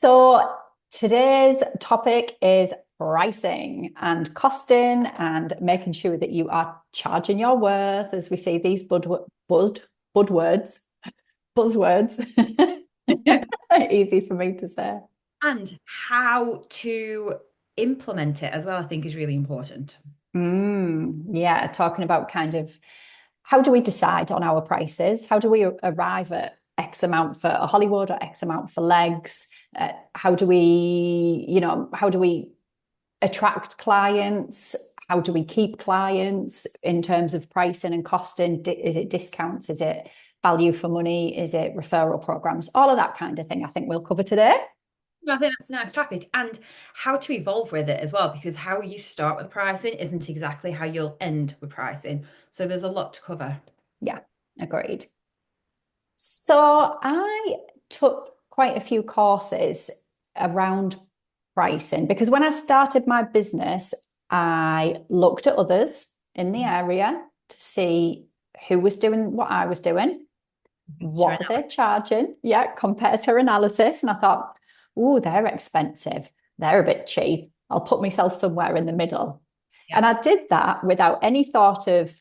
So today's topic is pricing and costing and making sure that you are charging your worth as we see these buzzwords. Easy for me to say. And how to implement it as well, I think is really important. Yeah, talking about kind of how do we decide on our prices? How do we arrive at X amount for a Hollywood or X amount for legs? How do we, how do we attract clients? How do we keep clients in terms of pricing and costing? Is it discounts? Is it value for money? Is it referral programs? All of that kind of thing, I think we'll cover today. I think that's a nice topic. And how to evolve with it as well, because how you start with pricing isn't exactly how you'll end with pricing. So there's a lot to cover. Yeah, agreed. So I took quite a few courses around pricing because when I started my business, I looked at others in the area to see who was doing what I was doing, what were they charging, yeah, competitor analysis. And I thought, oh, they're expensive. They're a bit cheap. I'll put myself somewhere in the middle. Yeah. And I did that without any thought of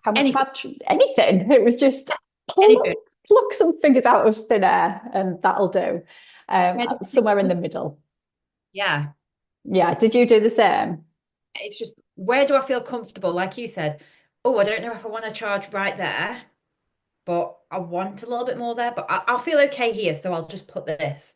how much Anything, match anything. It was just anything. pluck some figures out of thin air and that'll do. Where do you Somewhere in the think- middle. Yeah. Yeah. Did you do the same? It's just where do I feel comfortable? Like you said, oh, I don't know if I want to charge right there, but I want a little bit more there, but I'll feel okay here, so I'll just put this.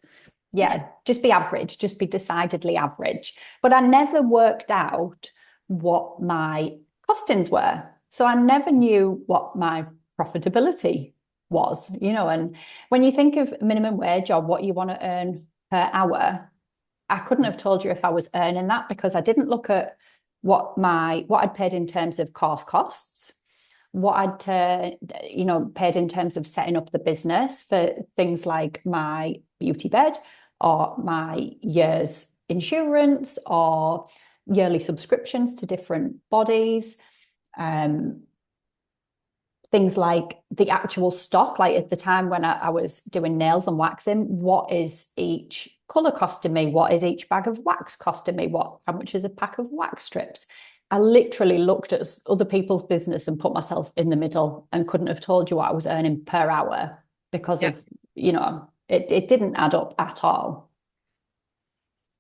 Yeah. Yeah. Just be average, just be decidedly average. But I never worked out what my costings were. So I never knew what my profitability was, and when you think of minimum wage or what you want to earn per hour, I couldn't have told you if I was earning that because I didn't look at what I'd paid in terms of costs, what paid in terms of setting up the business for things like my beauty bed or my year's insurance or yearly subscriptions to different bodies. Um, Things like the actual stock, like at the time when I was doing nails and waxing, what is each color costing me? What is each bag of wax costing me? How much is a pack of wax strips? I literally looked at other people's business and put myself in the middle and couldn't have told you what I was earning per hour because Yeah. of, it didn't add up at all.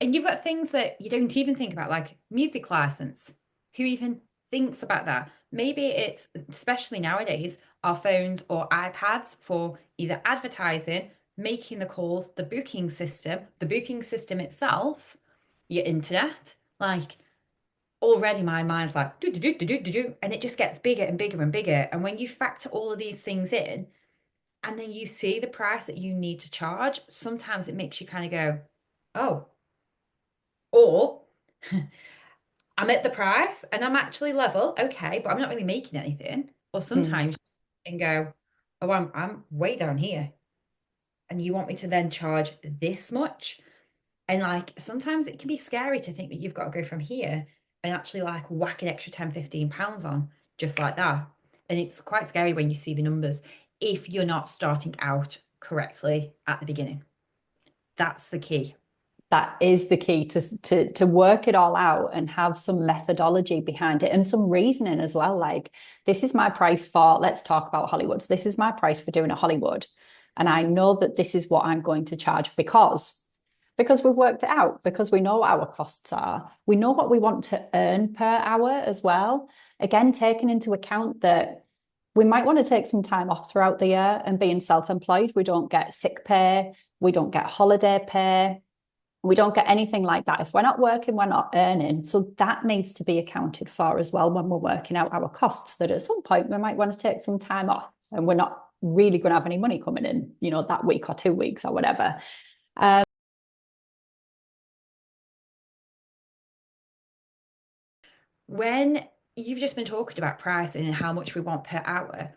And you've got things that you don't even think about, like music license. Who even thinks about that? Maybe it's, especially nowadays, our phones or iPads for either advertising, making the calls, the booking system itself, your internet. Like already my mind's like do do do do do do do, and it just gets bigger and bigger and bigger. And when you factor all of these things in, and then you see the price that you need to charge, sometimes it makes you kind of go, oh. Or I'm at the price and I'm actually level, okay, but I'm not really making anything. Or Mm. sometimes you can go, oh, I'm way down here. And you want me to then charge this much? And like sometimes it can be scary to think that you've got to go from here and actually like whack an extra 10, £15 on just like that. And it's quite scary when you see the numbers if you're not starting out correctly at the beginning. That's the key. That is the key to work it all out and have some methodology behind it and some reasoning as well. Like, this is my price for, let's talk about Hollywoods. This is my price for doing a Hollywood. And I know that this is what I'm going to charge because we've worked it out, because we know what our costs are. We know what we want to earn per hour as well. Again, taking into account that we might want to take some time off throughout the year and being self-employed, we don't get sick pay, we don't get holiday pay, we don't get anything like that. If we're not working, we're not earning. So that needs to be accounted for as well when we're working out our costs, that at some point we might want to take some time off and we're not really going to have any money coming in, that week or 2 weeks or whatever. Um, When you've just been talking about pricing and how much we want per hour,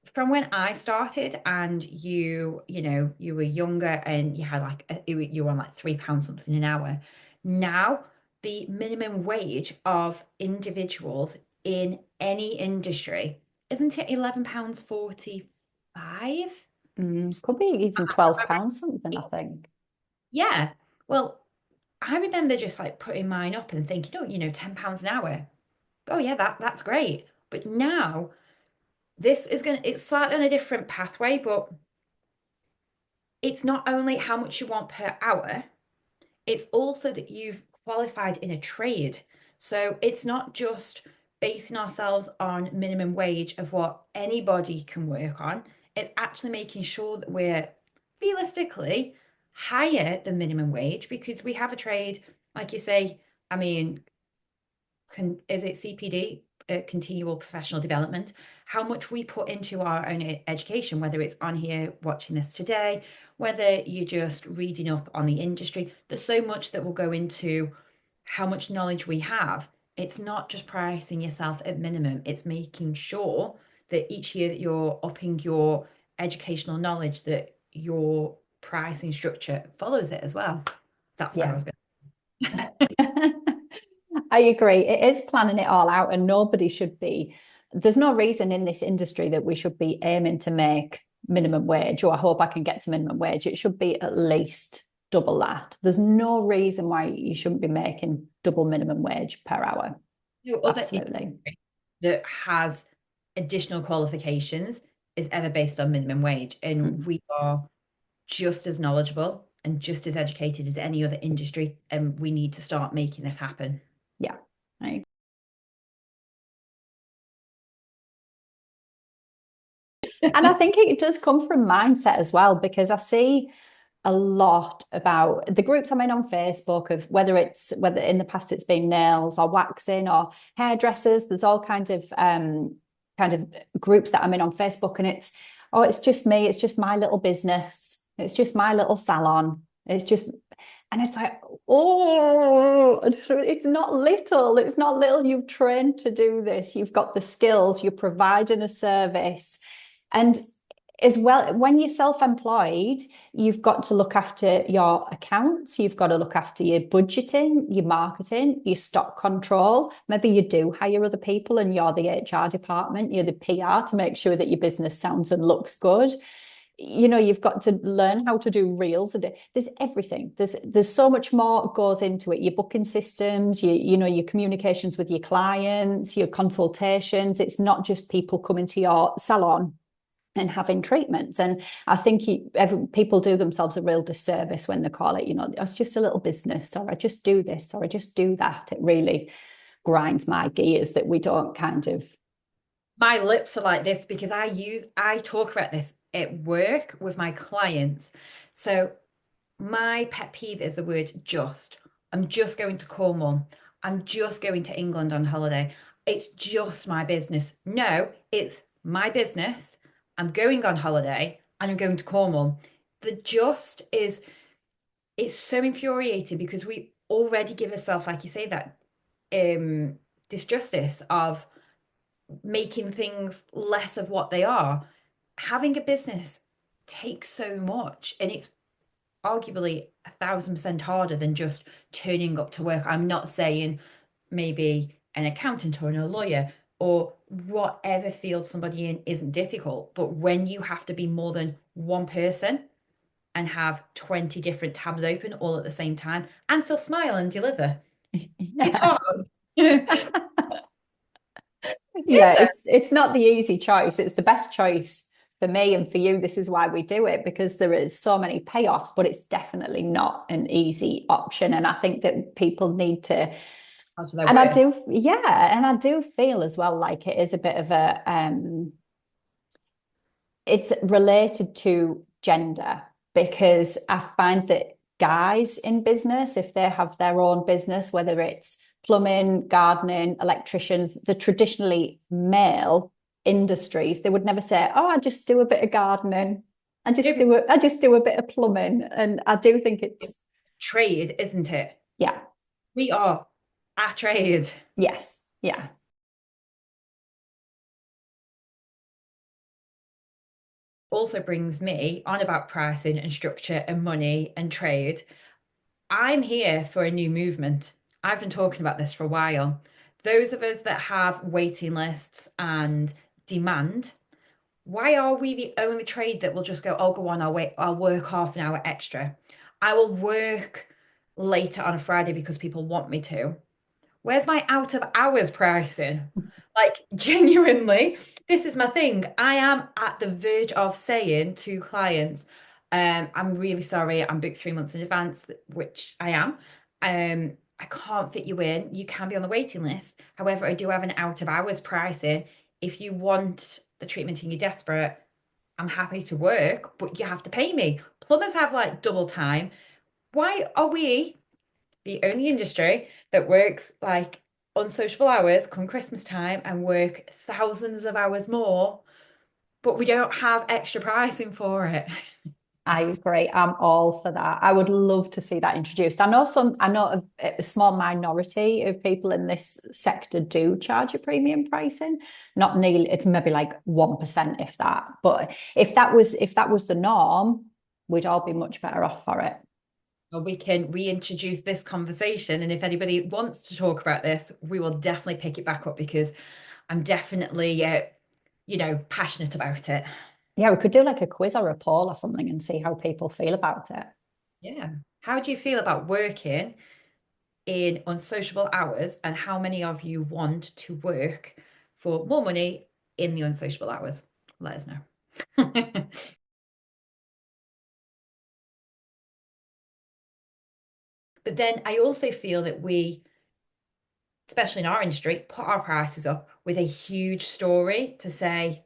from when I started and you were younger and you had like you were on like £3 something an hour. Now the minimum wage of individuals in any industry, isn't it £11.45? Could be even £12 something, I think. Yeah. Well, I remember just like putting mine up and thinking, oh, £10 an hour. Oh yeah, that's great. But now this is it's slightly on a different pathway, but it's not only how much you want per hour, it's also that you've qualified in a trade. So it's not just basing ourselves on minimum wage of what anybody can work on. It's actually making sure that we're realistically higher than minimum wage because we have a trade, like you say, I mean, is it CPD, continual professional development, how much we put into our own education, whether it's on here watching this today, whether you're just reading up on the industry. There's so much that will go into how much knowledge we have. It's not just pricing yourself at minimum, it's making sure that each year that you're upping your educational knowledge, that your pricing structure follows it as well. That's where I Yeah. was going. I agree. It is planning it all out, and nobody should be. There's no reason in this industry that we should be aiming to make minimum wage, or I hope I can get to minimum wage. It should be at least double that. There's no reason why you shouldn't be making double minimum wage per hour. No other Absolutely. that has additional qualifications is ever based on minimum wage. And Mm. we are just as knowledgeable and just as educated as any other industry. And we need to start making this happen. Yeah. And I think it does come from mindset as well, because I see a lot about the groups I'm in on Facebook of whether in the past it's been nails or waxing or hairdressers. There's all kind of groups that I'm in on Facebook, and it's just me, it's just my little business, it's just my little salon. It's just and it's like, oh, it's not little. It's not little. You've trained to do this. You've got the skills. You're providing a service. And as well, when you're self-employed, you've got to look after your accounts, you've got to look after your budgeting, your marketing, your stock control. Maybe you do hire other people and you're the HR department, you're the PR to make sure that your business sounds and looks good. You've got to learn how to do reels. There's everything. There's so much more goes into it. Your booking systems, your communications with your clients, your consultations. It's not just people coming to your salon and having treatments. And I think people do themselves a real disservice when they call it, it's just a little business, or I just do this, or I just do that. It really grinds my gears that we don't kind of. My lips are like this because I talk about this at work with my clients. So my pet peeve is the word just. I'm just going to Cornwall. I'm just going to England on holiday. It's just my business. No, it's my business. I'm going on holiday and I'm going to Cornwall. The just is, it's so infuriating because we already give ourselves, like you say, that disjustice of making things less of what they are. Having a business takes so much, and it's arguably 1,000% harder than just turning up to work. I'm not saying maybe an accountant or a lawyer or whatever field somebody in isn't difficult, but when you have to be more than one person and have 20 different tabs open all at the same time and still smile and deliver, it's Yeah. hard. Is Yeah, it? it's not the easy choice. It's the best choice for me and for you. This is why we do it, because there is so many payoffs, but it's definitely not an easy option. And I think that people need to, How to their and I worth. do, yeah, and I do feel as well like it is a bit of a it's related to gender, because I find that guys in business, if they have their own business, whether it's plumbing, gardening, electricians, the traditionally male industries, they would never say, "Oh, I just do a bit of gardening. I just do a bit of plumbing." And I do think it's Trade, isn't it? yeah, We are a trade. yes, yeah. Also brings me on about pricing and structure and money and trade. I'm here for a new movement. I've been talking about this for a while. Those of us that have waiting lists and demand, Why are we the only trade that will just go, oh, go on, I'll work half an hour extra. I will work later on a Friday because people want me to. Where's my out of hours pricing? Like, genuinely, this is my thing. I am at the verge of saying to clients, I'm really sorry, I'm booked 3 months in advance, which I am. I can't fit you in. You can be on the waiting list. However, I do have an out of hours pricing. If you want the treatment and you're desperate, I'm happy to work, but you have to pay me. Plumbers have like double time. Why are we the only industry that works like unsociable hours come Christmas time and work thousands of hours more, but we don't have extra pricing for it? I agree. I'm all for that. I would love to see that introduced. I know a small minority of people in this sector do charge a premium pricing. Not nearly, it's maybe like 1%, if that. But if that was the norm, we'd all be much better off for it. Well, we can reintroduce this conversation. And if anybody wants to talk about this, we will definitely pick it back up because I'm definitely, passionate about it. Yeah, we could do like a quiz or a poll or something and see how people feel about it. Yeah. How do you feel about working in unsociable hours, and how many of you want to work for more money in the unsociable hours? Let us know. But then I also feel that we, especially in our industry, put our prices up with a huge story to say,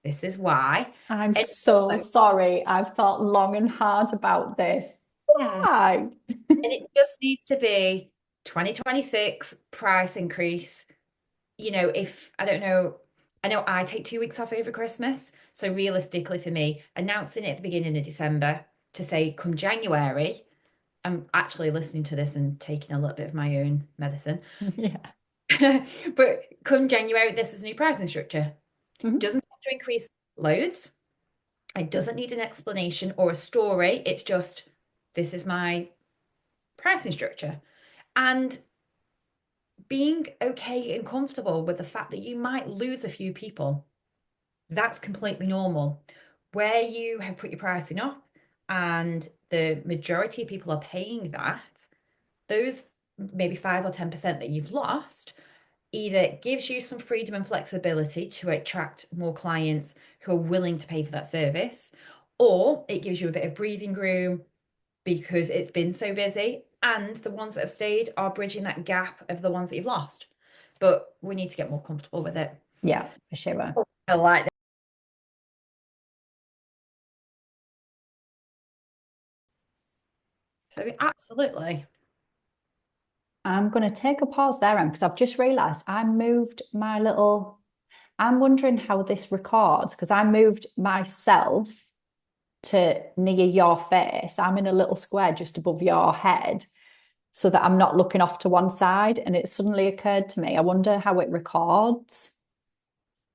this is why. I'm And so also, sorry. I've thought long and hard about this. yeah, Why? and it just needs to be 2026 price increase. If I don't know, I know I take 2 weeks off over Christmas. So realistically for me, announcing it at the beginning of December to say come January, I'm actually listening to this and taking a little bit of my own medicine. Yeah. But come January, this is a new pricing structure. Mhm. Doesn't have to increase loads. It doesn't need an explanation or a story. It's just this is my pricing structure. And being okay and comfortable with the fact that you might lose a few people, that's completely normal. Where you have put your pricing up and the majority of people are paying that, those maybe 5 or 10% that you've lost either gives you some freedom and flexibility to attract more clients who are willing to pay for that service, or it gives you a bit of breathing room because it's been so busy, and the ones that have stayed are bridging that gap of the ones that you've lost. But we need to get more comfortable with it. Yeah, for sure. I like that. So absolutely. I'm going to take a pause there, because I've just realized I moved my little. I'm wondering how this records because I moved myself to near your face. I'm in a little square just above your head so that I'm not looking off to one side. And it suddenly occurred to me, I wonder how it records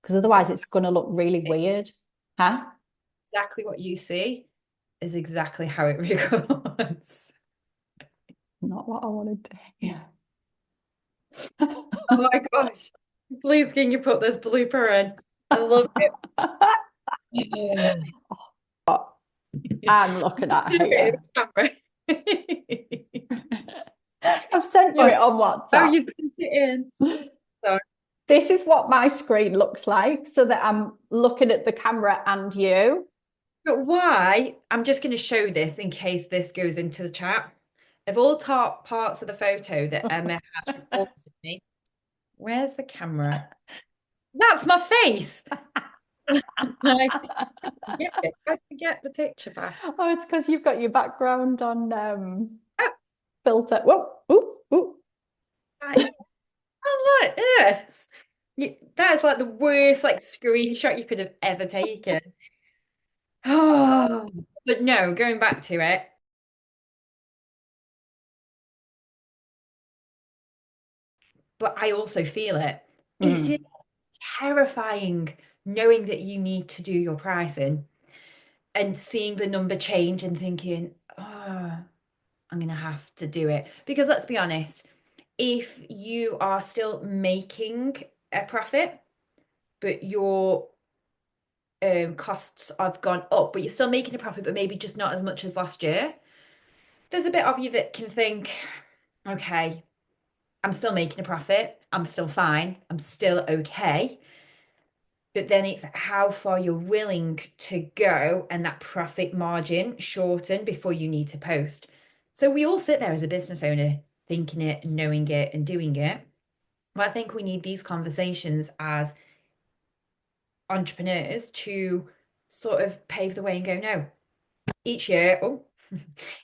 because otherwise it's going to look really weird. Huh? Exactly what you see is exactly how it records. Not what I wanted to hear. Oh my gosh. Please, can you put this blooper in? I love it. I'm looking at Do it here. in camera. I've sent you Oh, it on oh, WhatsApp. you sent it in. Sorry. This is what my screen looks like so that I'm looking at the camera and you. But why? I'm just going to show this in case this goes into the chat. Of all top parts of the photo that Emma has reported me, where's the camera? That's my face. I forget it. I forget the picture back. Oh, it's because you've got your background on Oh, filter. Whoa, ooh, ooh. I, oh look, yes. That is like the worst like screenshot you could have ever taken. Oh, but no, going back to it, but I also feel it. It is Mm. terrifying knowing that you need to do your pricing and seeing the number change and thinking, oh, I'm going to have to do it. Because let's be honest, if you are still making a profit, but your costs have gone up, but you're still making a profit, but maybe just not as much as last year. There's a bit of you that can think, okay, I'm still making a profit. I'm still fine. I'm still okay. But then it's how far you're willing to go and that profit margin shorten before you need to post. So we all sit there as a business owner thinking it and knowing it and doing it. But I think we need these conversations as entrepreneurs to sort of pave the way and go, no, each year,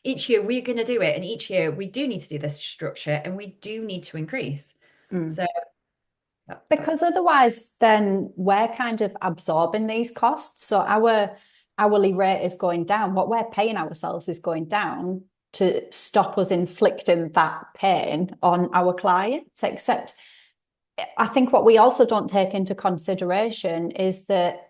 each year we're going to do it. And each year we do need to do this structure and we do need to increase. Mm. So Because otherwise, then we're kind of absorbing these costs. So our hourly rate is going down. What we're paying ourselves is going down to stop us inflicting that pain on our clients. Except I think what we also don't take into consideration is that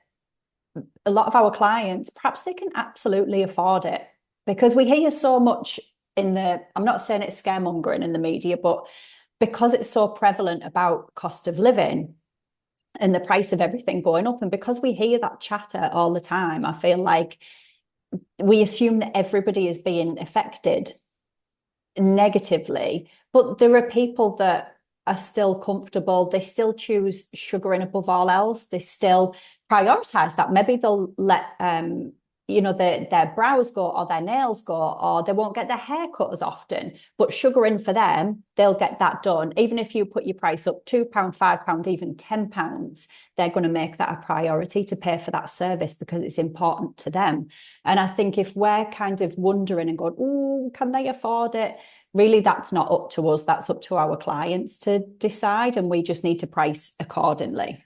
a lot of our clients, perhaps they can absolutely afford it because we hear so much in the, I'm not saying it's scaremongering in the media, but because it's so prevalent about cost of living and the price of everything going up, and because we hear that chatter all the time, I feel like we assume that everybody is being affected negatively, but there are people that are still comfortable. They still choose sugaring above all else. They still prioritize that. Maybe they'll let their brows go or their nails go, or they won't get their hair cut as often. But sugaring for them, they'll get that done. Even if you put your price up £2, £5, even £10, they're going to make that a priority to pay for that service because it's important to them. And I think if we're kind of wondering and going, oh, can they afford it? Really, that's not up to us. That's up to our clients to decide. And we just need to price accordingly.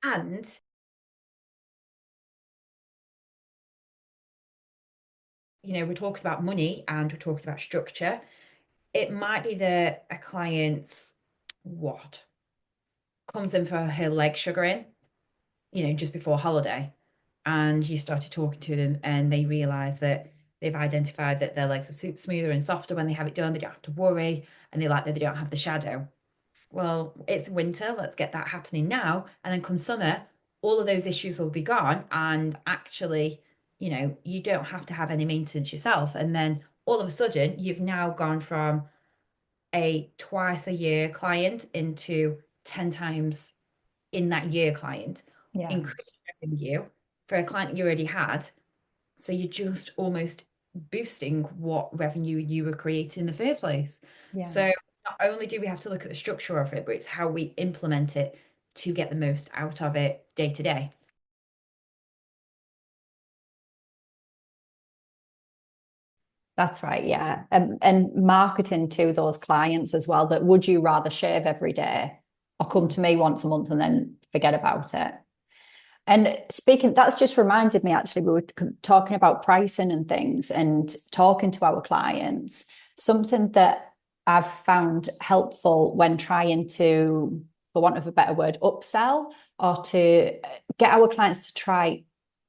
and we're talking about money and we're talking about structure. It might be that a client's what comes in for her leg sugaring, just before holiday, and you started talking to them and they realize that they've identified that their legs are smoother and softer when they have it done. They don't have to worry, and they like that they don't have the shadow. Well, it's winter, let's get that happening now. And then come summer, all of those issues will be gone. And actually, you don't have to have any maintenance yourself. And then all of a sudden, you've now gone from a twice a year client into 10 times in that year client, Yeah. increase revenue for a client you already had. So you're just almost boosting what revenue you were creating in the first place. Yeah. So not only do we have to look at the structure of it, but it's how we implement it to get the most out of it day to day. That's right, yeah. And marketing to those clients as well, that would you rather shave every day or come to me once a month and then forget about it? And speaking, that's just reminded me actually, we were talking about pricing and things and talking to our clients. Something that I've found helpful when trying to, for want of a better word, upsell or to get our clients to try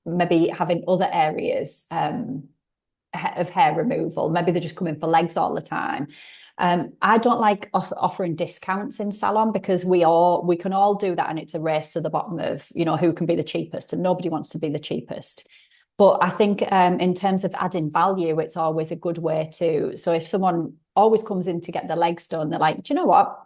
maybe having other areas of hair removal. Maybe they're just coming for legs all the time. I don't like offering discounts in salon because we can all do that, and it's a race to the bottom of who can be the cheapest, and nobody wants to be the cheapest. But I think in terms of adding value, it's always a good way to. So if someone always comes in to get their legs done, they're like, do you know what?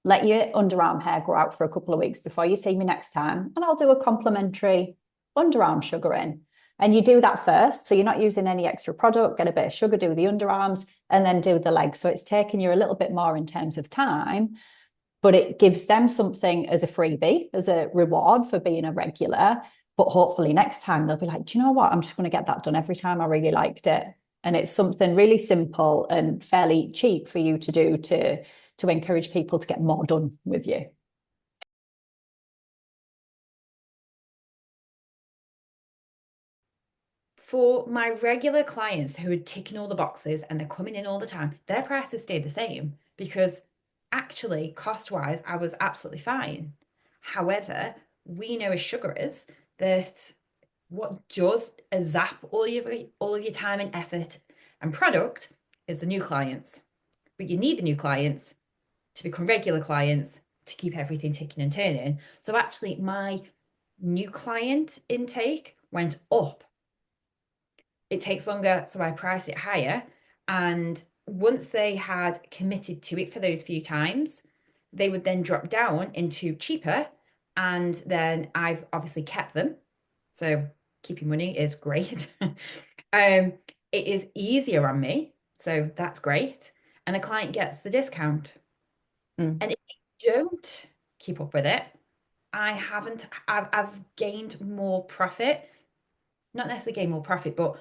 Let your underarm hair grow out for a couple of weeks before you see me next time, and I'll do a complimentary underarm sugaring. And you do that first. So you're not using any extra product, get a bit of sugar, do the underarms, and then do the legs. So it's taking you a little bit more in terms of time, but it gives them something as a freebie, as a reward for being a regular. But hopefully next time they'll be like, do you know what? I'm just going to get that done every time. I really liked it. And it's something really simple and fairly cheap for you to do to encourage people to get more done with you. For my regular clients who are ticking all the boxes and they're coming in all the time, their prices stayed the same because actually, cost wise, I was absolutely fine. However, we know as sugarers that what does zap all of your time and effort and product is the new clients. But you need the new clients to become regular clients to keep everything ticking and turning. So actually, my new client intake went up. It takes longer, so I price it higher. And once they had committed to it for those few times, they would then drop down into cheaper. And then I've obviously kept them. So keeping money is great. It is easier on me. So that's great. And the client gets the discount. Mm. And if you don't keep up with it, I've gained more profit. Not necessarily gained more profit, but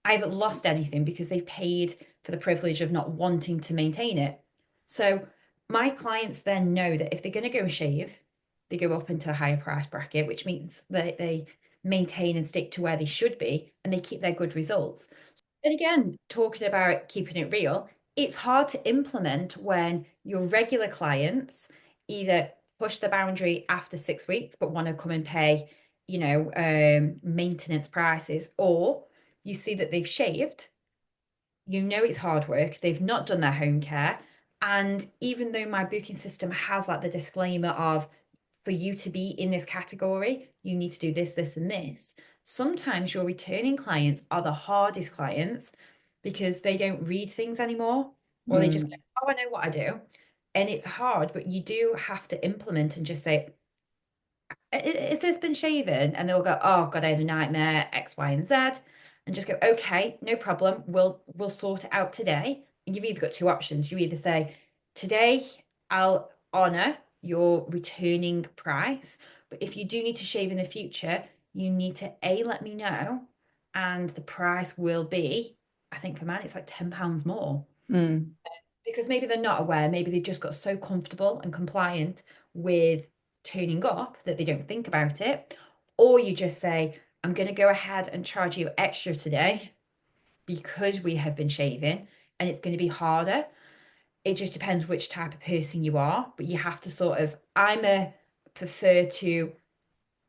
I haven't lost anything because they've paid for the privilege of not wanting to maintain it. So my clients then know that if they're going to go and shave, they go up into a higher price bracket, which means that they maintain and stick to where they should be and they keep their good results. And again, talking about keeping it real, it's hard to implement when your regular clients either push the boundary after 6 weeks but want to come and pay, maintenance prices, or you see that they've shaved, you know it's hard work, they've not done their home care. And even though my booking system has like the disclaimer of for you to be in this category, you need to do this, this, and this. Sometimes your returning clients are the hardest clients because they don't read things anymore, or they just go, Mm. oh, I know what I do. And it's hard, but you do have to implement and just say, has this been shaven? And they'll go, oh God, I had a nightmare, X, Y, and Z. And just go, okay, no problem. We'll sort it out today. And you've either got two options. You either say, today I'll honor your returning price. But if you do need to shave in the future, you need to A, let me know. And the price will be, I think for mine, it's like £10 more Mm. because maybe they're not aware, maybe they've just got so comfortable and compliant with turning up that they don't think about it. Or you just say, I'm going to go ahead and charge you extra today because we have been shaving and it's going to be harder. It just depends which type of person you are, but you have to sort of, prefer to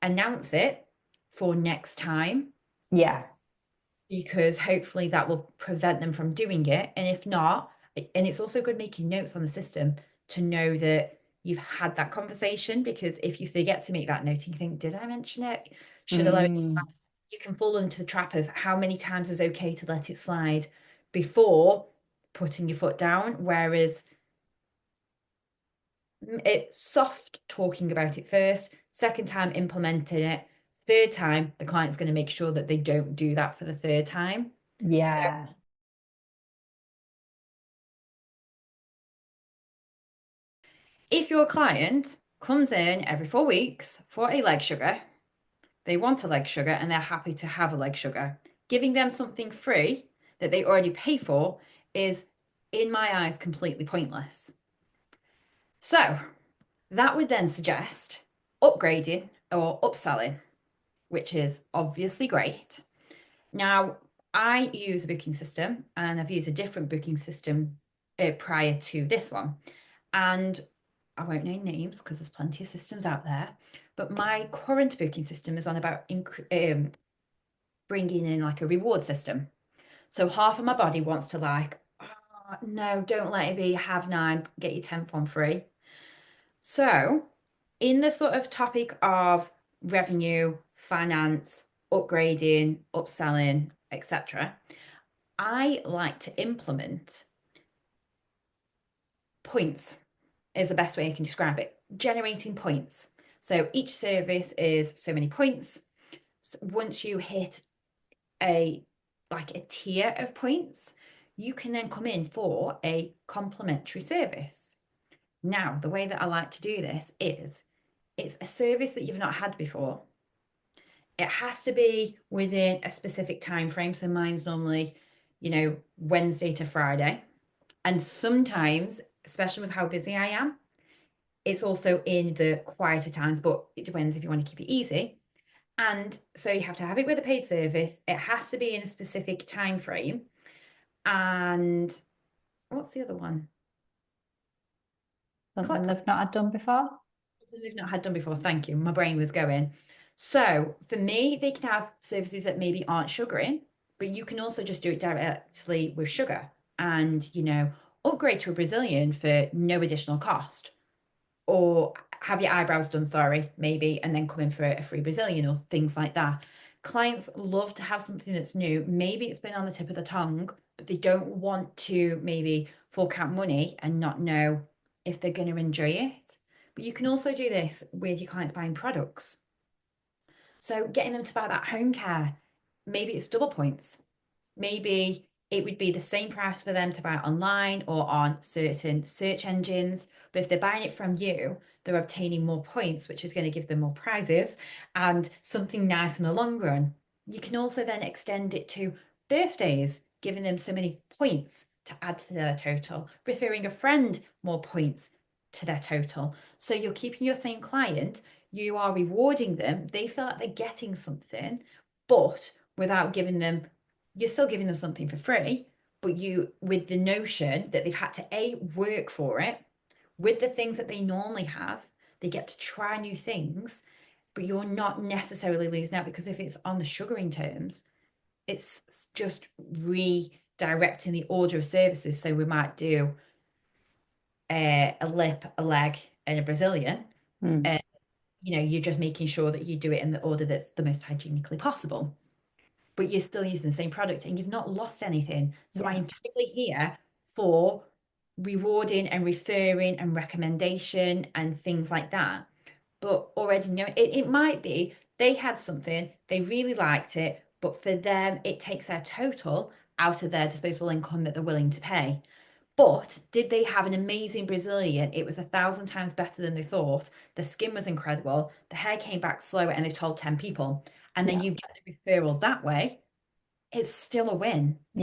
announce it for next time Yeah. because hopefully that will prevent them from doing it. And if not, and it's also good making notes on the system to know that you've had that conversation because if you forget to make that note and you think, did I mention it? Should I let it slide? Mm. You can fall into the trap of how many times is okay to let it slide before putting your foot down. Whereas it's soft talking about it first, second time implementing it, third time, the client's going to make sure that they don't do that for the third time. So Yeah. if your client comes in every 4 weeks for a leg sugar, they want a leg sugar and they're happy to have a leg sugar, giving them something free that they already pay for is, in my eyes, completely pointless. So that would then suggest upgrading or upselling, which is obviously great. Now, I use a booking system and I've used a different booking system prior to this one. And I won't name names because there's plenty of systems out there. But my current booking system is on about bringing in like a reward system. So half of my body wants to like, oh, no, don't let it be, have nine, get your 10th one free. So, in the sort of topic of revenue, finance, upgrading, upselling, etc., I like to implement points, is the best way I can describe it. Generating points. So each service is so many points. So once you hit a like a tier of points, you can then come in for a complimentary service. Now, the way that I like to do this is it's a service that you've not had before. It has to be within a specific time frame. So mine's normally, Wednesday to Friday. And sometimes, especially with how busy I am, it's also in the quieter times, but it depends if you want to keep it easy. And so you have to have it with a paid service. It has to be in a specific time frame. And what's the other one? Something Collect they've not had done before. something they've not had done before. Thank you. My brain was going. So for me, they can have services that maybe aren't sugaring, but you can also just do it directly with sugar and, upgrade to a Brazilian for no additional cost. Or have your eyebrows done, sorry, maybe, and then come in for a free Brazilian or things like that. Clients love to have something that's new. Maybe it's been on the tip of the tongue, but they don't want to maybe fork out money and not know if they're going to enjoy it. But you can also do this with your clients buying products. So getting them to buy that home care, maybe it's double points. Maybe it would be the same price for them to buy it online or on certain search engines. But if they're buying it from you, they're obtaining more points, which is going to give them more prizes and something nice in the long run. You can also then extend it to birthdays, giving them so many points to add to their total, referring a friend more points to their total. So you're keeping your same client, you are rewarding them, they feel like they're getting something, but without giving them, you're still giving them something for free, but you, with the notion that they've had to A, work for it, with the things that they normally have, they get to try new things, but you're not necessarily losing out because if it's on the sugaring terms, it's just redirecting the order of services. So we might do a lip, a leg, and a Brazilian. Mm. And you're just making sure that you do it in the order that's the most hygienically possible. But you're still using the same product and you've not lost anything. So I Yeah. am totally here for rewarding and referring and recommendation and things like that. But already know it might be they had something, they really liked it, but for them, it takes their total out of their disposable income that they're willing to pay. But did they have an amazing Brazilian? It was 1,000 times better than they thought. The skin was incredible. The hair came back slower, and they told 10 people. And then Yeah. you get the referral that way. It's still a win.